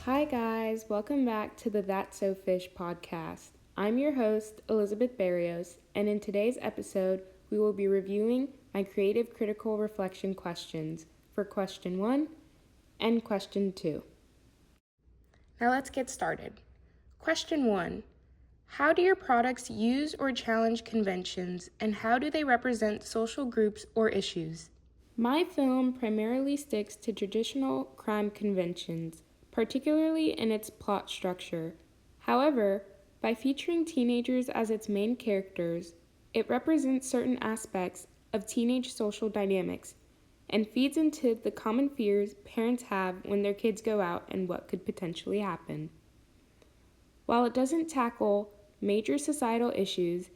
Hi guys, welcome back to the That's So Fish podcast. I'm your host, Elizabeth Barrios, and in today's episode, we will be reviewing my creative critical reflection questions for question 1 and question 2. Now let's get started. Question 1. How do your products use or challenge conventions, and how do they represent social groups or issues? My film primarily sticks to traditional crime conventions, particularly in its plot structure. However, by featuring teenagers as its main characters, it represents certain aspects of teenage social dynamics and feeds into the common fears parents have when their kids go out and what could potentially happen. While it doesn't tackle major societal issues,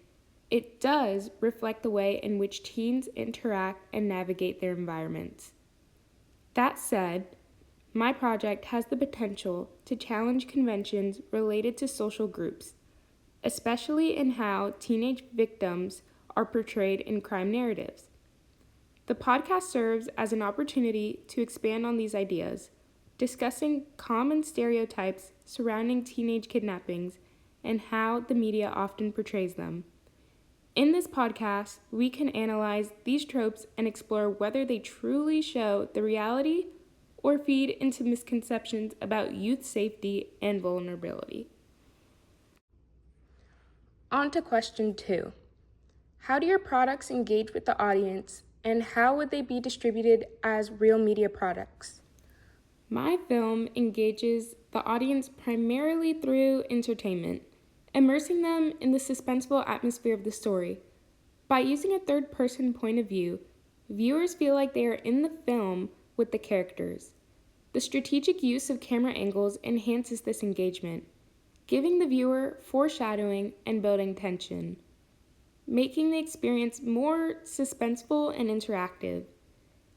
it does reflect the way in which teens interact and navigate their environments. That said, my project has the potential to challenge conventions related to social groups, especially in how teenage victims are portrayed in crime narratives. The podcast serves as an opportunity to expand on these ideas, discussing common stereotypes surrounding teenage kidnappings and how the media often portrays them. In this podcast, we can analyze these tropes and explore whether they truly show the reality or feed into misconceptions about youth safety and vulnerability. On to question 2. How do your products engage with the audience, and how would they be distributed as real media products? My film engages the audience primarily through entertainment, immersing them in the suspenseful atmosphere of the story. By using a third-person point of view, viewers feel like they are in the film with the characters. The strategic use of camera angles enhances this engagement, giving the viewer foreshadowing and building tension, making the experience more suspenseful and interactive.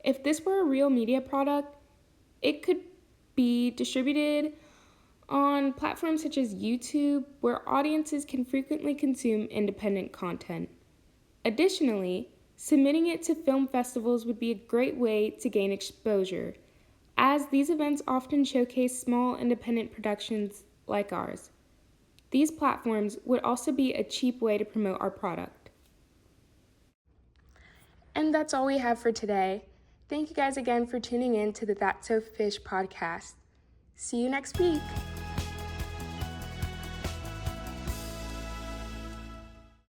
If this were a real media product, it could be distributed on platforms such as YouTube, where audiences can frequently consume independent content. Additionally, submitting it to film festivals would be a great way to gain exposure, as these events often showcase small independent productions like ours. These platforms would also be a cheap way to promote our product. And that's all we have for today. Thank you guys again for tuning in to the That's So Fish podcast. See you next week.